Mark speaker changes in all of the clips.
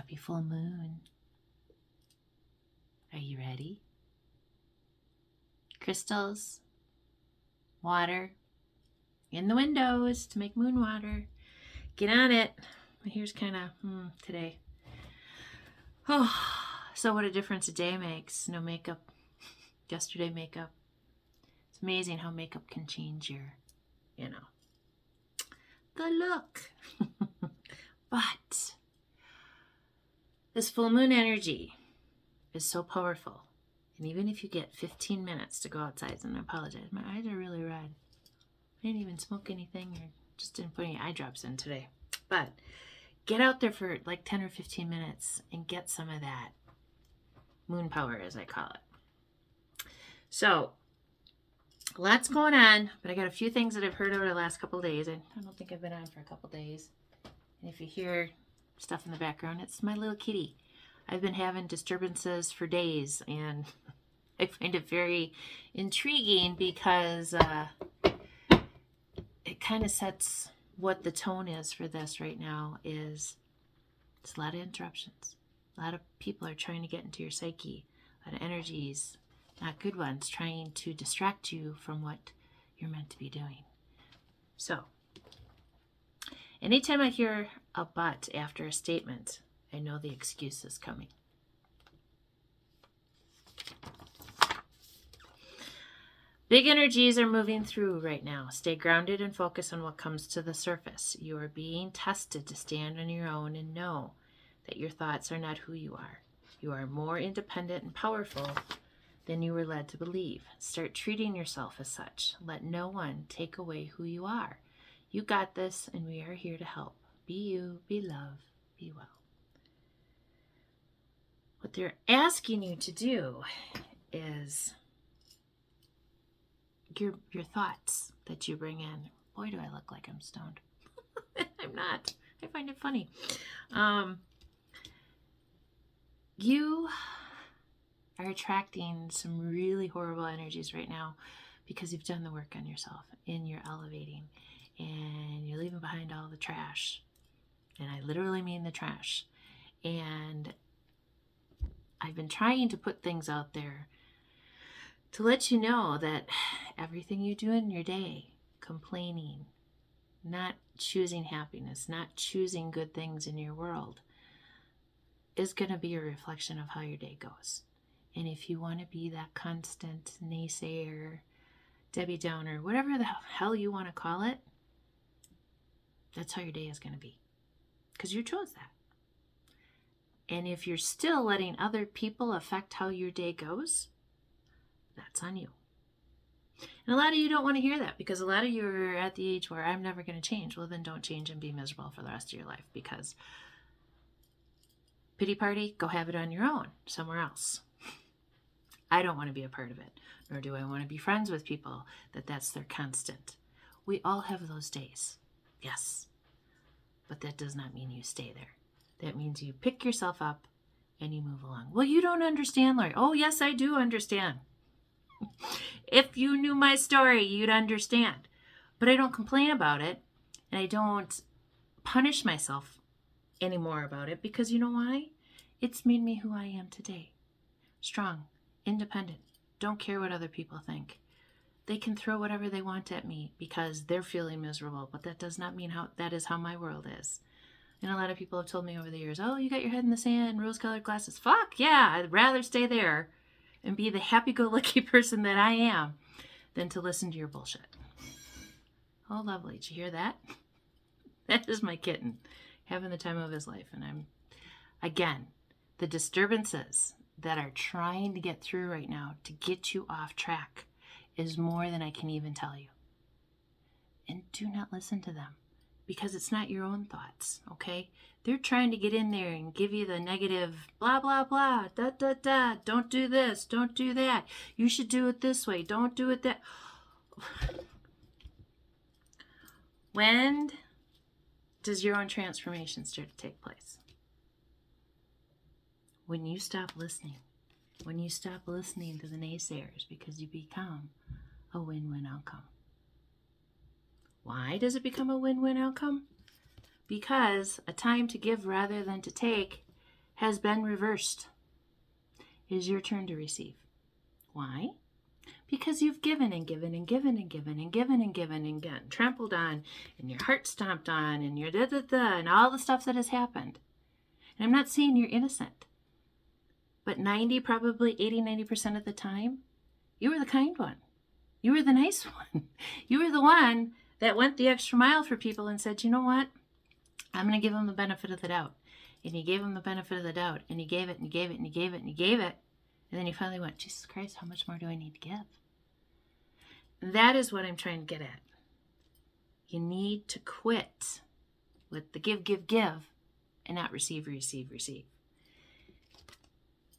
Speaker 1: Happy full moon. Are you ready? Crystals, water, in the windows to make moon water. Get on it. Here's kind of today. Oh, so what a difference a day makes. No makeup. Yesterday makeup. It's amazing how makeup can change your, the look. But this full moon energy is so powerful. And even if you get 15 minutes to go outside, and I apologize, my eyes are really red. I didn't even smoke anything or just didn't put any eye drops in today. But get out there for like 10 or 15 minutes and get some of that moon power, as I call it. So, lots going on, but I got a few things that I've heard over the last couple of days. I don't think I've been on for a couple of days. And if you hear stuff in the background, it's my little kitty. I've been having disturbances for days, and I find it very intriguing because it kind of sets what the tone is for this right now. It's a lot of interruptions. A lot of people are trying to get into your psyche. A lot of energies, not good ones, trying to distract you from what you're meant to be doing. So, anytime I hear a but after a statement, I know the excuse is coming. Big energies are moving through right now. Stay grounded and focus on what comes to the surface. You are being tested to stand on your own and know that your thoughts are not who you are. You are more independent and powerful than you were led to believe. Start treating yourself as such. Let no one take away who you are. You got this, and we are here to help. Be you, be love, be well. What they're asking you to do is your thoughts that you bring in. Boy, do I look like I'm stoned. I'm not. I find it funny. You are attracting some really horrible energies right now because you've done the work on yourself and you're elevating and you're leaving behind all the trash. And I literally mean the trash. And I've been trying to put things out there to let you know that everything you do in your day, complaining, not choosing happiness, not choosing good things in your world, is going to be a reflection of how your day goes. And if you want to be that constant naysayer, Debbie Downer, whatever the hell you want to call it, that's how your day is going to be. Because you chose that. And if you're still letting other people affect how your day goes, that's on you. And a lot of you don't want to hear that because a lot of you are at the age where I'm never going to change. Well, then don't change and be miserable for the rest of your life, because pity party, go have it on your own somewhere else. I don't want to be a part of it, nor do I want to be friends with people that's their constant. We all have those days, yes, but that does not mean you stay there. That means you pick yourself up and you move along. Well, you don't understand, Lori. Oh, yes, I do understand. If you knew my story, you'd understand. But I don't complain about it, and I don't punish myself anymore about it, because you know why? It's made me who I am today. Strong, independent, don't care what other people think. They can throw whatever they want at me because they're feeling miserable, but that does not mean that is how my world is. And a lot of people have told me over the years, oh, you got your head in the sand, rose-colored glasses. Fuck yeah, I'd rather stay there and be the happy-go-lucky person that I am than to listen to your bullshit. Oh, lovely. Did you hear that? That is my kitten having the time of his life. And again, the disturbances that are trying to get through right now to get you off track is more than I can even tell you. And do not listen to them, because it's not your own thoughts, okay? They're trying to get in there and give you the negative blah, blah, blah, da, da, da, don't do this, don't do that. You should do it this way, don't do it that. When does your own transformation start to take place? When you stop listening. When you stop listening to the naysayers, because you become a win-win outcome. Why does it become a win-win outcome? Because a time to give rather than to take has been reversed. It is your turn to receive. Why? Because you've given and given and given and given and given and given and gotten trampled on and your heart stomped on and your da-da-da and all the stuff that has happened. And I'm not saying you're innocent, but 90% of the time, you were the kind one. You were the nice one. You were the one that went the extra mile for people and said, you know what? I'm going to give them the benefit of the doubt. And you gave them the benefit of the doubt. And you gave it and you gave it and you gave it and you gave it. And then you finally went, Jesus Christ, how much more do I need to give? That is what I'm trying to get at. You need to quit with the give, give, give, and not receive, receive, receive.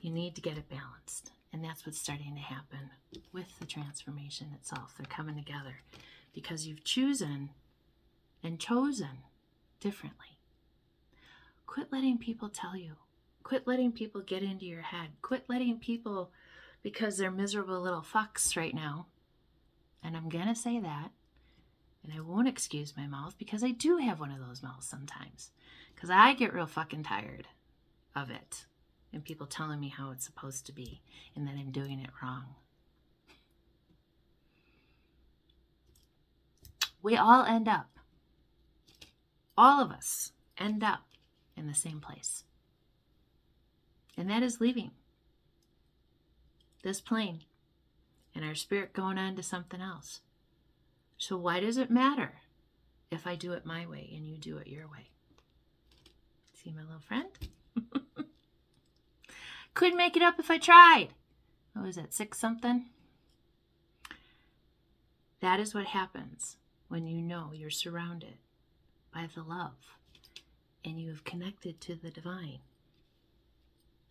Speaker 1: You need to get it balanced. And that's what's starting to happen with the transformation itself. They're coming together because you've chosen differently. Quit letting people tell you. Quit letting people get into your head. Quit letting people, because they're miserable little fucks right now. And I'm going to say that. And I won't excuse my mouth because I do have one of those mouths sometimes. Because I get real fucking tired of it. And people telling me how it's supposed to be. And that I'm doing it wrong. We all end up. All of us end up in the same place. And that is leaving this plane and our spirit going on to something else. So why does it matter if I do it my way and you do it your way? See my little friend? Couldn't make it up if I tried. What was that, 6 something? That is what happens when you know you're surrounded by the love and you have connected to the divine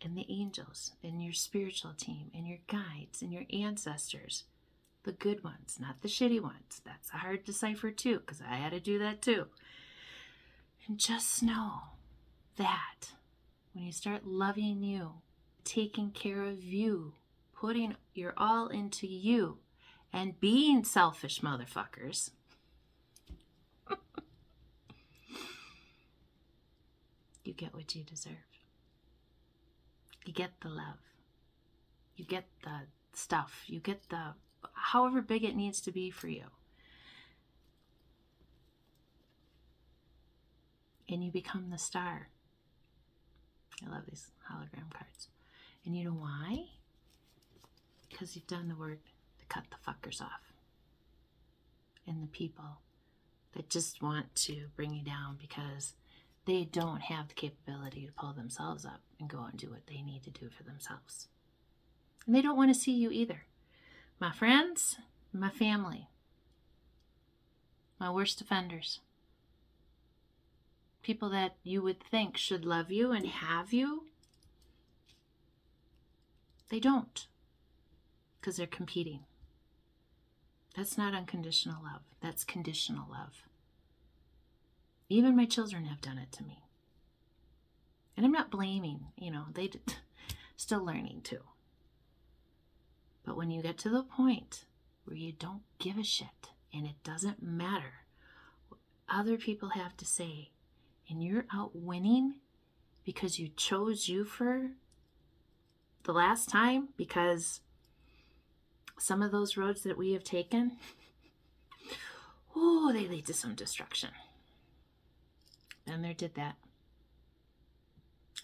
Speaker 1: and the angels and your spiritual team and your guides and your ancestors, the good ones, not the shitty ones. That's a hard decipher too, because I had to do that too. And just know that when you start loving you, taking care of you, putting your all into you, and being selfish motherfuckers, you get what you deserve. You get the love. You get the stuff. You get the however big it needs to be for you. And you become the star. I love these hologram cards. And you know why? Because you've done the work to cut the fuckers off. And the people that just want to bring you down because they don't have the capability to pull themselves up and go and do what they need to do for themselves. And they don't want to see you either. My friends, my family, my worst offenders, people that you would think should love you and have you, they don't, because they're competing. That's not unconditional love. That's conditional love. Even my children have done it to me. And I'm not blaming, they still learning too. But when you get to the point where you don't give a shit and it doesn't matter what other people have to say, and you're out winning because you chose you for the last time, because some of those roads that we have taken, they lead to some destruction. And there did that.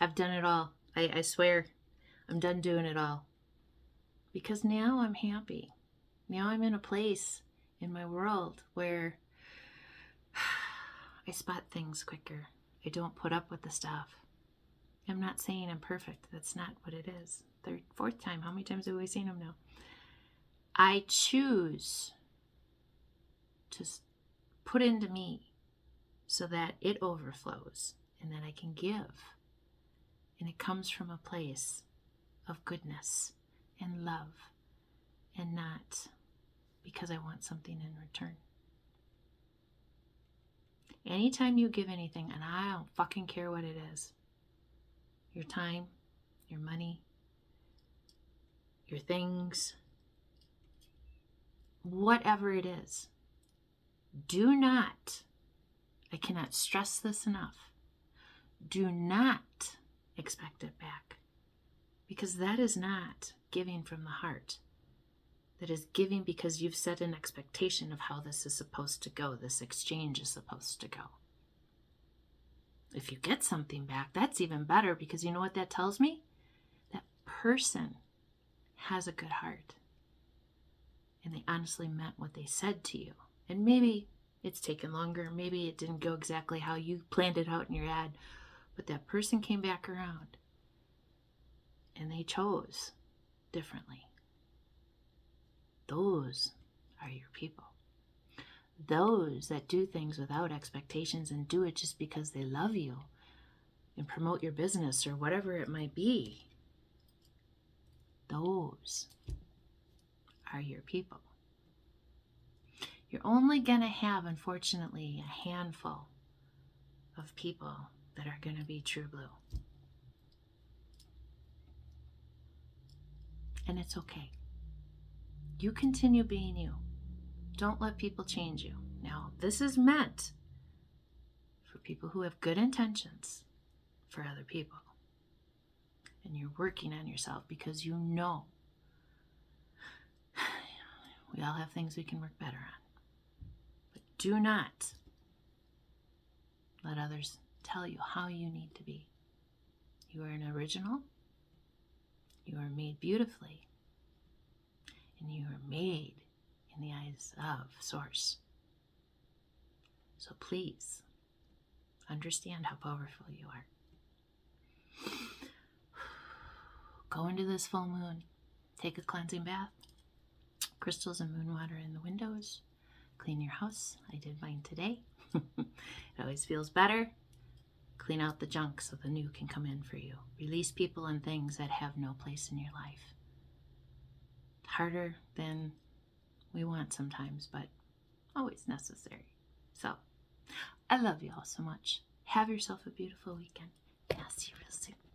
Speaker 1: I've done it all. I swear, I'm done doing it all. Because now I'm happy. Now I'm in a place in my world where I spot things quicker. I don't put up with the stuff. I'm not saying I'm perfect. That's not what it is. 3rd, 4th time. How many times have we seen him now? I choose to put into me so that it overflows and that I can give. And it comes from a place of goodness and love, and not because I want something in return. Anytime you give anything, and I don't fucking care what it is, your time, your money, your things, whatever it is, do not, I cannot stress this enough, do not expect it back. Because that is not giving from the heart. That is giving because you've set an expectation of how this is supposed to go, this exchange is supposed to go. If you get something back, that's even better, because you know what that tells me? That person has a good heart. And they honestly meant what they said to you. And maybe it's taken longer. Maybe it didn't go exactly how you planned it out in your head. But that person came back around. And they chose differently. Those are your people. Those that do things without expectations and do it just because they love you and promote your business or whatever it might be. Those are your people. You're only going to have, unfortunately, a handful of people that are going to be true blue. And it's okay. You continue being you. Don't let people change you. Now, this is meant for people who have good intentions for other people. And you're working on yourself because you know we all have things we can work better on. But do not let others tell you how you need to be. You are an original. You are made beautifully. And you are made in the eyes of Source. So please understand how powerful you are. Go into this full moon. Take a cleansing bath. Crystals and moon water in the windows. Clean your house. I did mine today. It always feels better. Clean out the junk so the new can come in for you. Release people and things that have no place in your life. Harder than we want sometimes, but always necessary. So, I love you all so much. Have yourself a beautiful weekend, and I'll see you real soon.